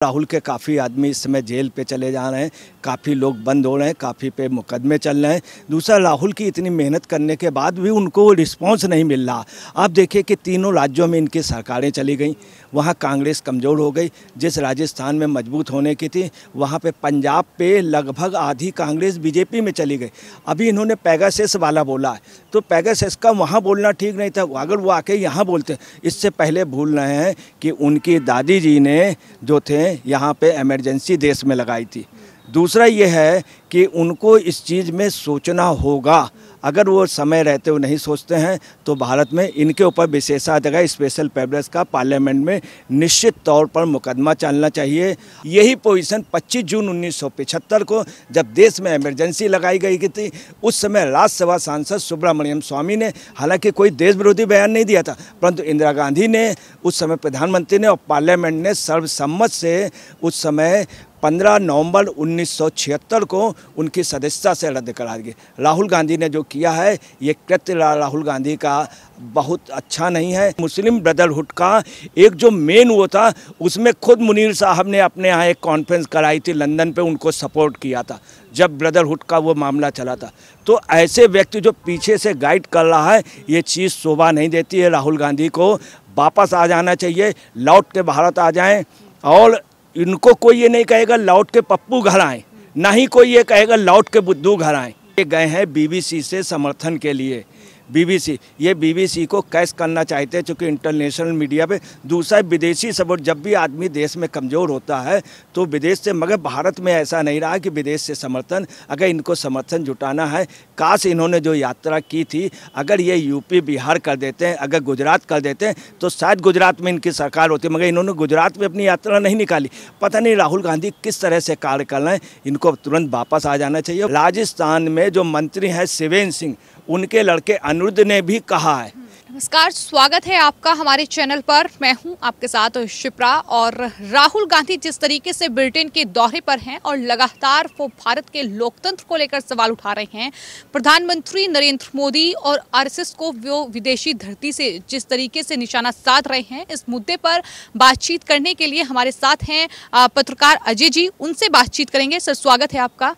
राहुल के काफ़ी आदमी इस समय जेल पे चले जा रहे हैं, काफ़ी लोग बंद हो रहे हैं, काफ़ी पे मुकदमे चल रहे हैं। दूसरा, राहुल की इतनी मेहनत करने के बाद भी उनको रिस्पांस नहीं मिल रहा। आप देखिए कि तीनों राज्यों में इनकी सरकारें चली गई, वहाँ कांग्रेस कमज़ोर हो गई। जिस राजस्थान में मजबूत होने की थी, वहाँ पे पंजाब पे लगभग आधी कांग्रेस बीजेपी में चली गई। अभी इन्होंने पेगासस वाला बोला है, तो पेगासस का वहाँ बोलना ठीक नहीं था। अगर वो आके यहाँ बोलते, इससे पहले भूल रहे हैं कि उनकी दादी जी ने जो थे यहाँ पे इमरजेंसी देश में लगाई थी। दूसरा ये है कि उनको इस चीज़ में सोचना होगा। अगर वो समय रहते हुए नहीं सोचते हैं तो भारत में इनके ऊपर विशेषाधिकार स्पेशल प्रिविलेज का पार्लियामेंट में निश्चित तौर पर मुकदमा चलना चाहिए। यही पोजीशन 25 जून 1975 को जब देश में इमरजेंसी लगाई गई थी, उस समय राज्यसभा सांसद सुब्रमण्यम स्वामी ने, हालांकि कोई देश विरोधी बयान नहीं दिया था, परंतु इंदिरा गांधी ने, उस समय प्रधानमंत्री ने और पार्लियामेंट ने सर्वसम्मत से उस समय 15 नवंबर 1976 को उनकी सदस्यता से रद्द करा दी। राहुल गांधी ने जो किया है, ये कृत्य राहुल गांधी का बहुत अच्छा नहीं है। मुस्लिम ब्रदरहुड का एक जो मेन वो था, उसमें खुद मुनीर साहब ने अपने यहाँ एक कॉन्फ्रेंस कराई थी लंदन पे, उनको सपोर्ट किया था जब ब्रदरहुड का वो मामला चला था। तो ऐसे व्यक्ति जो पीछे से गाइड कर रहा है, ये चीज़ शोभा नहीं देती है। राहुल गांधी को वापस आ जाना चाहिए, लौट के भारत आ जाएँ। और इनको कोई ये नहीं कहेगा लौट के पप्पू घर आए, ना ही कोई ये कहेगा लौट के बुद्धू घर आए। ये गए हैं बीबीसी से समर्थन के लिए। बीबीसी को कैश करना चाहते हैं चूँकि इंटरनेशनल मीडिया पे। दूसरा, विदेशी सपोर्ट, जब भी आदमी देश में कमज़ोर होता है तो विदेश से, मगर भारत में ऐसा नहीं रहा कि विदेश से समर्थन। अगर इनको समर्थन जुटाना है, काश इन्होंने जो यात्रा की थी, अगर ये यूपी बिहार कर देते हैं, अगर गुजरात कर देते हैं तो शायद गुजरात में इनकी सरकार होती, मगर इन्होंने गुजरात में अपनी यात्रा नहीं निकाली। पता नहीं राहुल गांधी किस तरह से कार्य कर रहे हैं, इनको तुरंत वापस आ जाना चाहिए। राजस्थान में जो मंत्री हैं शिवेंद्र सिंह, उनके लड़के अनिरुद्ध ने भी कहा है। नमस्कार, स्वागत है आपका हमारे चैनल पर। मैं हूं आपके साथ शिप्रा। और राहुल गांधी जिस तरीके से ब्रिटेन के दौरे पर हैं और लगातार वो भारत के लोकतंत्र को लेकर सवाल उठा रहे हैं, प्रधानमंत्री नरेंद्र मोदी और आरएसएस को वो विदेशी धरती से जिस तरीके से निशाना साध रहे हैं, इस मुद्दे पर बातचीत करने के लिए हमारे साथ हैं पत्रकार अजय जी। उनसे बातचीत करेंगे। सर, स्वागत है आपका।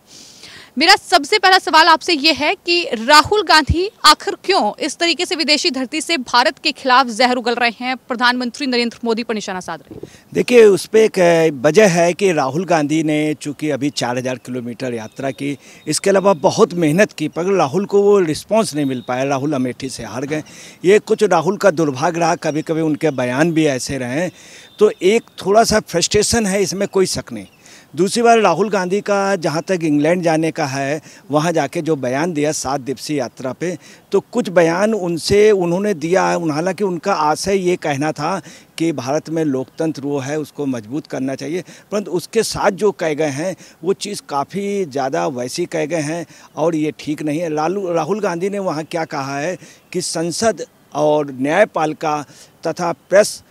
मेरा सबसे पहला सवाल आपसे ये है कि राहुल गांधी आखिर क्यों इस तरीके से विदेशी धरती से भारत के खिलाफ जहर उगल रहे हैं, प्रधानमंत्री नरेंद्र मोदी पर निशाना साध रहे हैं? देखिए, उस पर एक वजह है कि राहुल गांधी ने चूँकि अभी 4000 किलोमीटर यात्रा की, इसके अलावा बहुत मेहनत की, पर राहुल को वो रिस्पांस नहीं मिल पाया। राहुल अमेठी से हार गए। ये कुछ राहुल का दुर्भाग्य रहा, कभी कभी उनके बयान भी ऐसे रहे, तो एक थोड़ा सा फ्रस्ट्रेशन है, इसमें कोई शक नहीं। दूसरी बार राहुल गांधी का जहाँ तक इंग्लैंड जाने का है, वहाँ जाके जो बयान दिया 7 दिवसीय यात्रा पे, तो कुछ बयान उन्होंने दिया है। हालांकि उनका आशय ये कहना था कि भारत में लोकतंत्र वो है, उसको मजबूत करना चाहिए, परंतु उसके साथ जो कह गए हैं वो चीज़ काफ़ी ज़्यादा वैसी कह गए हैं और ये ठीक नहीं है। राहुल गांधी ने वहाँ क्या कहा है कि संसद और न्यायपालिका तथा प्रेस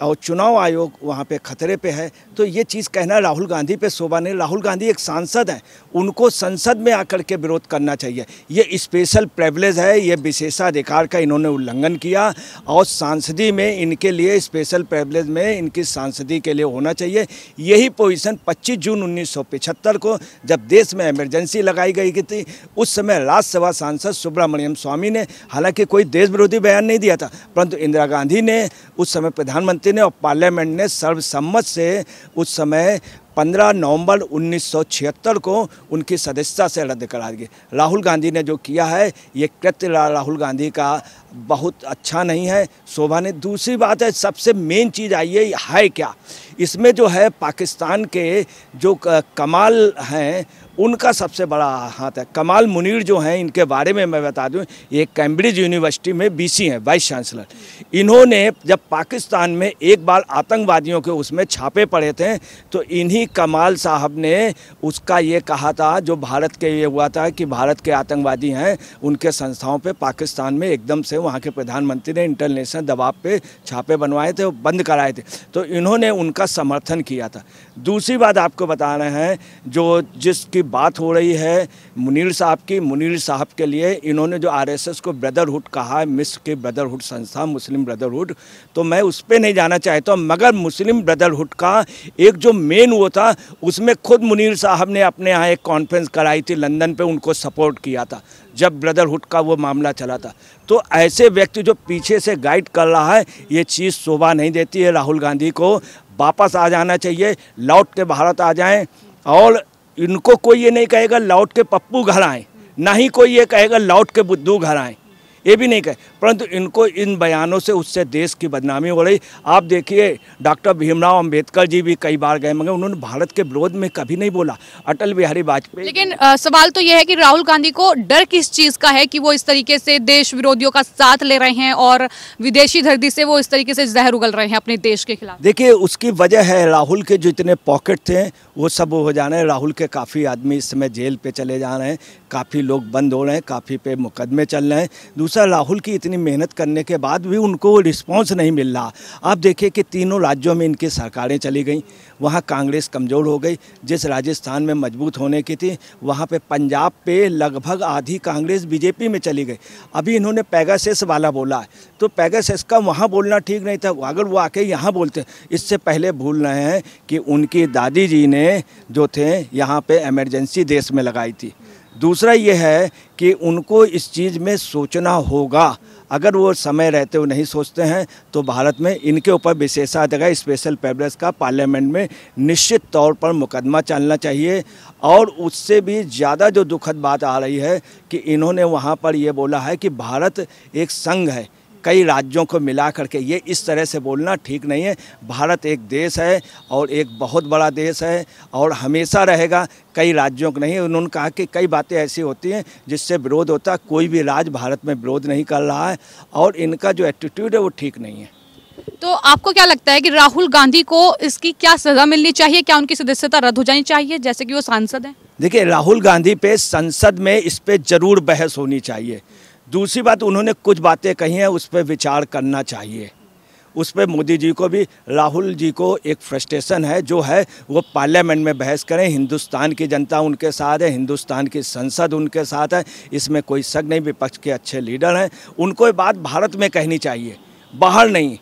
और चुनाव आयोग वहाँ पे खतरे पे है, तो ये चीज़ कहना राहुल गांधी पे शोभा नहीं। राहुल गांधी एक सांसद हैं, उनको संसद में आकर के विरोध करना चाहिए। ये स्पेशल प्रिविलेज है, ये विशेषाधिकार का इन्होंने उल्लंघन किया और सांसदी में इनके लिए, स्पेशल प्रिविलेज में इनकी सांसदी के लिए होना चाहिए। यही पोजीशन 25 जून 1975 को जब देश में इमरजेंसी लगाई गई थी, उस समय राज्यसभा सांसद सुब्रमण्यम स्वामी ने, हालांकि कोई देश विरोधी बयान नहीं दिया था, परंतु इंदिरा गांधी ने, उस समय प्रधानमंत्री ने और पार्लियामेंट ने सर्वसम्मत से उस समय 15 नवंबर 1976 को उनकी सदस्यता से रद्द करा दी। राहुल गांधी ने जो किया है, ये कृत्य राहुल गांधी का बहुत अच्छा नहीं है, शोभा नहीं। दूसरी बात है, सबसे मेन चीज़ आई है क्या, इसमें जो है पाकिस्तान के जो कमाल हैं उनका सबसे बड़ा हाथ है। कमाल मुनीर जो हैं, इनके बारे में मैं बता दूं, ये कैम्ब्रिज यूनिवर्सिटी में वीसी हैं, वाइस चांसलर। इन्होंने जब पाकिस्तान में एक बार आतंकवादियों के उसमें छापे पड़े थे, तो इन्हीं अली कमाल साहब ने उसका ये कहा था, जो भारत के ये हुआ था कि भारत के आतंकवादी हैं, उनके संस्थाओं पे पाकिस्तान में एकदम से वहाँ के प्रधानमंत्री ने इंटरनेशनल दबाव पे छापे बनवाए थे और बंद कराए थे, तो इन्होंने उनका समर्थन किया था। दूसरी बात आपको बता रहे हैं, जो जिसकी बात हो रही है मुनीर साहब की, मुनीर साहब के लिए इन्होंने जो आरएसएस को ब्रदरहुड कहा है, मिस्र की ब्रदरहुड संस्था मुस्लिम ब्रदरहुड, तो मैं उस पर नहीं जाना चाहता हूँ, मगर मुस्लिम ब्रदरहुड का एक जो मेन वो था, उसमें खुद मुनीर साहब ने अपने यहाँ एक कॉन्फ्रेंस कराई थी लंदन पे, उनको सपोर्ट किया था जब ब्रदरहुड का वो मामला चला था। तो ऐसे व्यक्ति जो पीछे से गाइड कर रहा है, ये चीज़ शोभा नहीं देती है। राहुल गांधी को वापस आ जाना चाहिए, लौट के भारत आ जाएं, और इनको कोई ये नहीं कहेगा लौट के पप्पू घर आएँ, ना ही कोई ये कहेगा लौट के बुद्धू घर आएँ, ये भी नहीं कहे, परंतु इनको इन बयानों से उससे देश की बदनामी हो रही। आप देखिए डॉक्टर भीमराव अंबेडकर जी भी कई बार गए, मगर उन्होंने भारत के विरोध में कभी नहीं बोला। अटल बिहारी वाजपेयी, लेकिन सवाल तो यह है कि राहुल गांधी को डर किस चीज का है कि वो इस तरीके से देश विरोधियों का साथ ले रहे हैं और विदेशी धरती से वो इस तरीके से जहर उगल रहे हैं अपने देश के खिलाफ? देखिए उसकी वजह है राहुल के जो इतने पॉकेट थे वो सब हो जा रहे हैं। राहुल के काफ़ी आदमी इस समय जेल पे चले जा रहे हैं, काफ़ी लोग बंद हो रहे हैं, काफ़ी पे मुकदमे चल रहे हैं। दूसरा, राहुल की इतनी मेहनत करने के बाद भी उनको रिस्पांस नहीं मिल रहा। आप देखिए कि तीनों राज्यों में इनकी सरकारें चली गई, वहाँ कांग्रेस कमज़ोर हो गई। जिस राजस्थान में मजबूत होने की थी, वहाँ पे पंजाब पे लगभग आधी कांग्रेस बीजेपी में चली गई। अभी इन्होंने पेगासस वाला बोला है, तो पेगासस का वहाँ बोलना ठीक नहीं था, अगर वो आके यहाँ बोलते। इससे पहले भूल रहे हैं कि उनकी दादी जी ने जो थे यहाँ पे इमरजेंसी देश में लगाई थी। दूसरा ये है कि उनको इस चीज़ में सोचना होगा, अगर वो समय रहते हुए नहीं सोचते हैं तो भारत में इनके ऊपर विशेषाधिकार स्पेशल पेपर्स का पार्लियामेंट में निश्चित तौर पर मुकदमा चलना चाहिए। और उससे भी ज़्यादा जो दुखद बात आ रही है कि इन्होंने वहाँ पर ये बोला है कि भारत एक संघ है, कई राज्यों को मिला करके, ये इस तरह से बोलना ठीक नहीं है। भारत एक देश है और एक बहुत बड़ा देश है और हमेशा रहेगा, कई राज्यों को नहीं। उन्होंने कहा कि कई बातें ऐसी होती हैं जिससे विरोध होता है, कोई भी राज्य भारत में विरोध नहीं कर रहा है और इनका जो एटीट्यूड है वो ठीक नहीं है। तो आपको क्या लगता है कि राहुल गांधी को इसकी क्या सज़ा मिलनी चाहिए? क्या उनकी सदस्यता रद्द हो जानी चाहिए जैसे कि वो सांसद हैं? देखिए, राहुल गांधी पे संसद में इस पर ज़रूर बहस होनी चाहिए। दूसरी बात, उन्होंने कुछ बातें कही हैं, उस पर विचार करना चाहिए। उस पर मोदी जी को भी, राहुल जी को एक फ्रस्ट्रेशन है जो है वो पार्लियामेंट में बहस करें। हिंदुस्तान की जनता उनके साथ है, हिंदुस्तान की संसद उनके साथ है, इसमें कोई शक नहीं। विपक्ष के अच्छे लीडर हैं, उनको ये बात भारत में कहनी चाहिए, बाहर नहीं।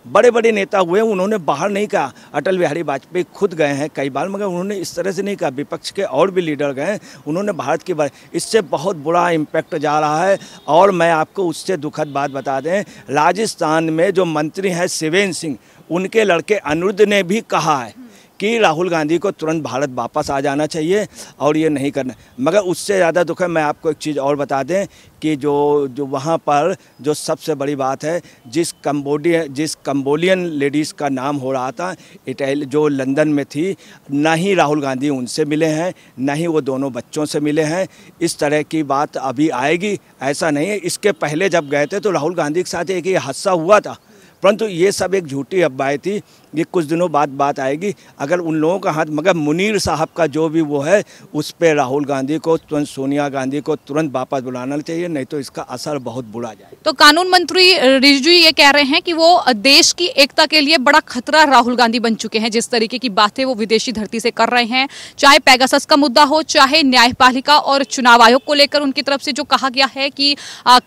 बड़े बड़े नेता हुए, उन्होंने बाहर नहीं कहा। अटल बिहारी वाजपेयी खुद गए हैं कई बार, मगर उन्होंने इस तरह से नहीं कहा। विपक्ष के और भी लीडर गए, उन्होंने भारत की बात, इससे बहुत बुरा इम्पैक्ट जा रहा है। और मैं आपको उससे दुखद बात बता दें, राजस्थान में जो मंत्री हैं शिवेंद्र सिंह, उनके लड़के अनिरुद्ध ने भी कहा है कि राहुल गांधी को तुरंत भारत वापस आ जाना चाहिए और ये नहीं करना। मगर उससे ज़्यादा दुख है, मैं आपको एक चीज़ और बता दें कि जो वहाँ पर जो सबसे बड़ी बात है, जिस कंबोडियन लेडीज़ का नाम हो रहा था जो लंदन में थी, ना ही राहुल गांधी उनसे मिले हैं, ना ही वो दोनों बच्चों से मिले हैं। इस तरह की बात अभी आएगी, ऐसा नहीं है। इसके पहले जब गए थे तो राहुल गांधी के साथ एक ये हादसा हुआ था, परंतु ये सब एक झूठी अफवाह थी। ये कुछ दिनों बाद बात आएगी, अगर उन लोगों का हाथ, मगर मुनीर साहब का जो भी वो है, उस पर राहुल गांधी को तुरंत, सोनिया गांधी को तुरंत वापस बुलाना चाहिए, नहीं तो इसका असर बहुत बुरा जाए। तो कानून मंत्री रिजिजू ये कह रहे हैं कि वो देश की एकता के लिए बड़ा खतरा राहुल गांधी बन चुके हैं। जिस तरीके की बातें वो विदेशी धरती से कर रहे हैं, चाहे पेगासस का मुद्दा हो, चाहे न्यायपालिका और चुनाव आयोग को लेकर उनकी तरफ से जो कहा गया है कि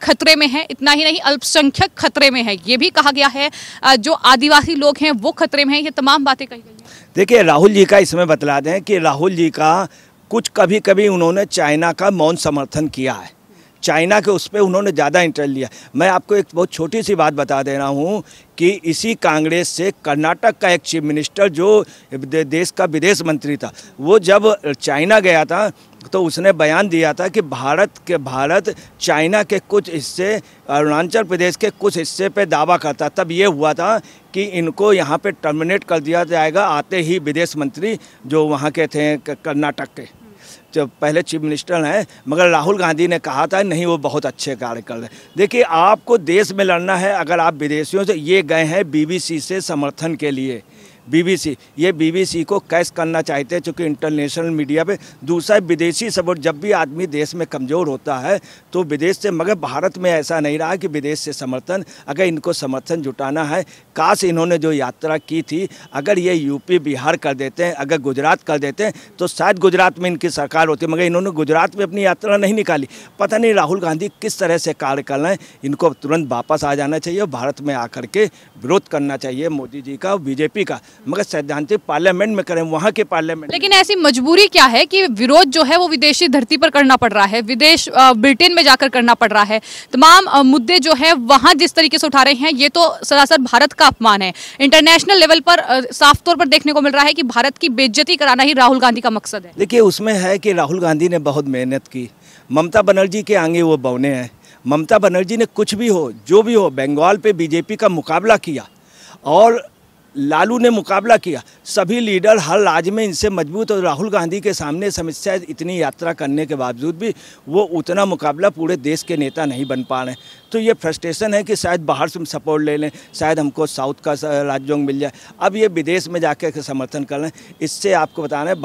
खतरे में है। इतना ही नहीं, अल्पसंख्यक खतरे में है, ये भी कहा गया है। जो आदिवासी लोग हैं वो खतरे में हैं। ये तमाम बातें कही गई हैं। देखिए, राहुल जी का इसमें बतला दें कि राहुल जी का कुछ कभी कभी उन्होंने चाइना का मौन समर्थन किया है, चाइना के उस पर उन्होंने ज़्यादा इंटरेस्ट लिया। मैं आपको एक बहुत छोटी सी बात बता दे रहा हूँ कि इसी कांग्रेस से कर्नाटक का एक चीफ मिनिस्टर जो देश का विदेश मंत्री था, वो जब चाइना गया था तो उसने बयान दिया था कि भारत चाइना के कुछ हिस्से, अरुणाचल प्रदेश के कुछ हिस्से पे दावा करता। तब ये हुआ था कि इनको यहाँ पे टर्मिनेट कर दिया जाएगा, आते ही विदेश मंत्री जो वहाँ के थे कर्नाटक के, जो पहले चीफ मिनिस्टर हैं। मगर राहुल गांधी ने कहा था नहीं, वो बहुत अच्छे कार्य कर रहे हैं। देखिए, आपको देश में लड़ना है, अगर आप विदेशियों से, ये गए हैं बीबीसी से समर्थन के लिए, बीबीसी, ये बीबीसी को कैश करना चाहते हैं चूँकि इंटरनेशनल मीडिया पे। दूसरा विदेशी सपोर्ट, जब भी आदमी देश में कमज़ोर होता है तो विदेश से, मगर भारत में ऐसा नहीं रहा कि विदेश से समर्थन, अगर इनको समर्थन जुटाना है, काश इन्होंने जो यात्रा की थी अगर ये यूपी बिहार कर देते हैं, अगर गुजरात कर देते हैं तो शायद गुजरात में इनकी सरकार होती, मगर इन्होंने गुजरात में अपनी यात्रा नहीं निकाली। पता नहीं राहुल गांधी किस तरह से कार्य कर रहे हैं, इनको तुरंत वापस आ जाना चाहिए और भारत में आकर के विरोध करना चाहिए मोदी जी का और बीजेपी का, मगर सैद्धांतिक पार्लियामेंट में करें, वहाँ के पार्लियामेंट। लेकिन ऐसी मजबूरी क्या है कि विरोध जो है वो विदेशी धरती पर करना पड़ रहा है, ब्रिटेन में जाकर करना पड़ रहा है। तमाम मुद्दे जो है वहाँ जिस तरीके से उठा रहे हैं ये तो सरासर भारत का अपमान है। इंटरनेशनल लेवल पर साफ तौर पर देखने को मिल रहा है कि भारत की बेइज्जती कराना ही राहुल गांधी का मकसद है। देखिए, उसमें है कि राहुल गांधी ने बहुत मेहनत की, ममता बनर्जी के आगे वो बौने हैं। ममता बनर्जी ने कुछ भी हो, जो भी हो, बंगाल पे बीजेपी का मुकाबला किया और लालू ने मुकाबला किया। सभी लीडर हर राज्य में इनसे मजबूत, और राहुल गांधी के सामने समस्या, इतनी यात्रा करने के बावजूद भी वो उतना मुकाबला पूरे देश के नेता नहीं बन पा रहे हैं। तो ये फ्रस्ट्रेशन है कि शायद बाहर से सपोर्ट ले लें, शायद हमको साउथ का राज्यों मिल जाए। अब ये विदेश में जाकर के समर्थन कर लें। इससे आपको बताना है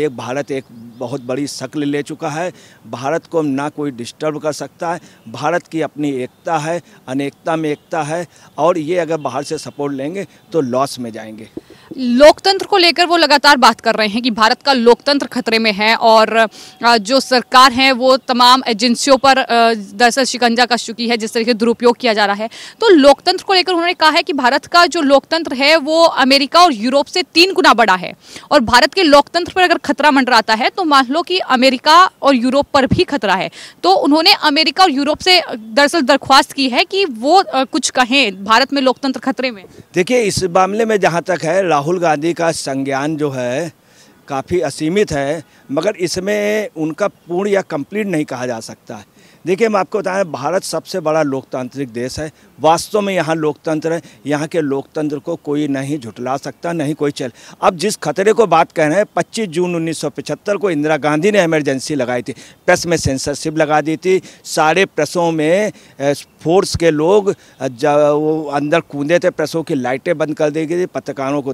भारत एक बहुत बड़ी शक्ल ले चुका है। भारत को ना कोई डिस्टर्ब कर सकता है। भारत की अपनी एकता है, अनेकता में एकता है, और ये अगर बाहर से सपोर्ट लेंगे तो लॉस में जाएंगे। लोकतंत्र को लेकर वो लगातार बात कर रहे हैं कि भारत का लोकतंत्र खतरे में है और जो सरकार है वो तमाम एजेंसियों पर दरअसल शिकंजा कस चुकी है, जिस तरीके से दुरुपयोग किया जा रहा है। तो लोकतंत्र को लेकर उन्होंने कहा है कि भारत का जो लोकतंत्र है वो अमेरिका और यूरोप से 3 गुना बड़ा है, और भारत के लोकतंत्र पर अगर खतरा मंडराता है तो मान लो कि अमेरिका और यूरोप पर भी खतरा है। तो उन्होंने अमेरिका और यूरोप से दरअसल दरख्वास्त की है कि वो कुछ कहें, भारत में लोकतंत्र खतरे में। देखिए, इस मामले में जहाँ तक है राहुल गांधी का संज्ञान जो है काफ़ी असीमित है, मगर इसमें उनका पूर्ण या कंप्लीट नहीं कहा जा सकता है। देखिए, मैं आपको बताएं, भारत सबसे बड़ा लोकतांत्रिक देश है। वास्तव में यहाँ लोकतंत्र है। यहाँ के लोकतंत्र को कोई नहीं झुटला सकता, नहीं कोई चल। अब जिस खतरे को बात कर रहे हैं, 25 जून 1975 को इंदिरा गांधी ने इमरजेंसी लगाई थी, प्रेस में सेंसरशिप लगा दी थी, सारे प्रेसों में फोर्स के लोग वो अंदर कूदे थे, प्रेसों की लाइटें बंद कर दी गई थी, पत्रकारों को।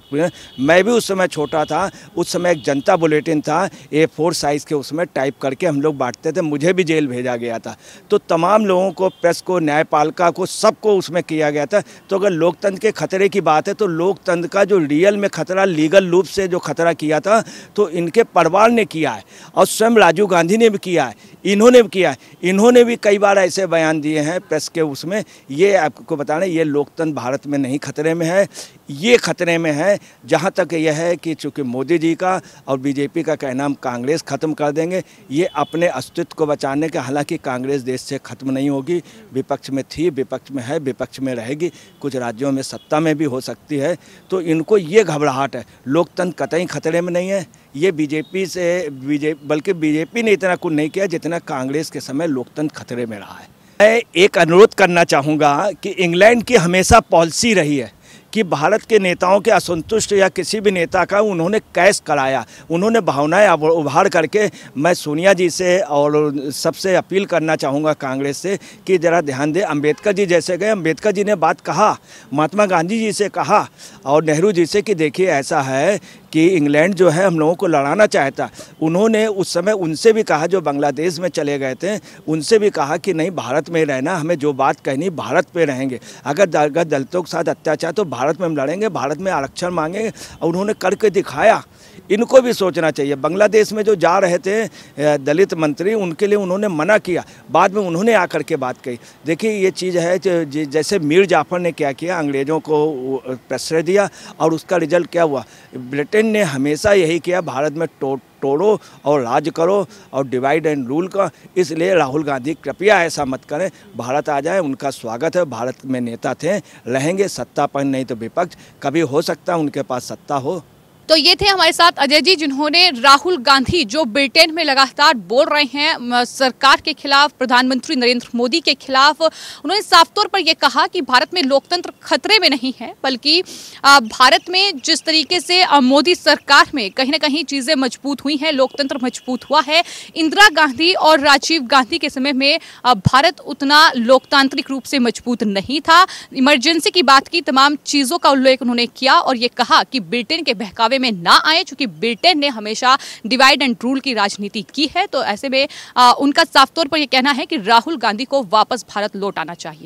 मैं भी उस समय छोटा था, उस समय एक जनता बुलेटिन था A4 साइज़ के, उसमें टाइप करके हम लोग बांटते थे, मुझे भी जेल भेजा गया था। तो तमाम लोगों को, प्रेस को, न्यायपालिका को, सबको उसमें किया गया था। तो अगर लोकतंत्र के खतरे की बात है तो लोकतंत्र का जो रियल में खतरा, लीगल रूप से जो खतरा किया था, तो इनके परिवार ने किया है, और स्वयं राजीव गांधी ने भी किया है, इन्होंने भी किया है। इन्होंने भी कई बार ऐसे बयान दिए हैं प्रेस के उसमें। ये आपको बताना, ये लोकतंत्र भारत में नहीं खतरे में है, ये खतरे में है जहाँ तक यह है कि चूँकि मोदी जी का और बीजेपी का कहना हम कांग्रेस ख़त्म कर देंगे, ये अपने अस्तित्व को बचाने का। हालांकि कांग्रेस देश से ख़त्म नहीं होगी, विपक्ष में थी, विपक्ष में है, विपक्ष में रहेगी, कुछ राज्यों में सत्ता में भी हो सकती है। तो इनको ये घबराहट है, लोकतंत्र कतई खतरे में नहीं है। ये बल्कि बीजेपी ने इतना कुछ नहीं किया जितना कांग्रेस के समय लोकतंत्र खतरे में रहा है। मैं एक अनुरोध करना चाहूँगा कि इंग्लैंड की हमेशा पॉलिसी रही है कि भारत के नेताओं के असंतुष्ट या किसी भी नेता का उन्होंने कैश कराया, उन्होंने भावनाएं उभार करके। मैं सोनिया जी से और सबसे अपील करना चाहूँगा कांग्रेस से कि ज़रा ध्यान दें। अंबेडकर जी जैसे गए, अंबेडकर जी ने बात कहा, महात्मा गांधी जी से कहा और नेहरू जी से कि देखिए ऐसा है कि इंग्लैंड जो है हम लोगों को लड़ाना चाहता। उन्होंने उस समय उनसे भी कहा, जो बांग्लादेश में चले गए थे, उनसे भी कहा कि नहीं, भारत में रहना, हमें जो बात कहनी भारत पे रहेंगे। अगर दलितों के साथ अत्याचार तो भारत में हम लड़ेंगे, भारत में आरक्षण मांगेंगे, और उन्होंने करके दिखाया। इनको भी सोचना चाहिए। बांग्लादेश में जो जा रहे थे दलित मंत्री, उनके लिए उन्होंने मना किया, बाद में उन्होंने आकर के बात कही। देखिए, ये चीज़ है जैसे मीर जाफ़र ने क्या किया, अंग्रेज़ों को प्रश्रय दिया और उसका रिजल्ट क्या हुआ। ब्रिटेन ने हमेशा यही किया, भारत में तोड़ो और राज करो और डिवाइड एंड रूल का। इसलिए राहुल गांधी कृपया ऐसा मत करें, भारत आ जाए, उनका स्वागत है। भारत में नेता थे, रहेंगे, सत्ता पर नहीं तो विपक्ष। कभी हो सकता है उनके पास सत्ता हो, तो ये थे हमारे साथ अजय जी, जिन्होंने राहुल गांधी जो ब्रिटेन में लगातार बोल रहे हैं सरकार के खिलाफ, प्रधानमंत्री नरेंद्र मोदी के खिलाफ, उन्होंने साफ तौर पर यह कहा कि भारत में लोकतंत्र खतरे में नहीं है, बल्कि भारत में जिस तरीके से मोदी सरकार में कहीं ना कहीं चीजें मजबूत हुई हैं, लोकतंत्र मजबूत हुआ है। इंदिरा गांधी और राजीव गांधी के समय में भारत उतना लोकतांत्रिक रूप से मजबूत नहीं था। इमरजेंसी की बात की, तमाम चीजों का उल्लेख उन्होंने किया और ये कहा कि ब्रिटेन के बहकावे में ना आए, क्योंकि ब्रिटेन ने हमेशा डिवाइड एंड रूल की राजनीति की है। तो ऐसे में उनका साफ तौर पर यह कहना है कि राहुल गांधी को वापस भारत लौट आना चाहिए।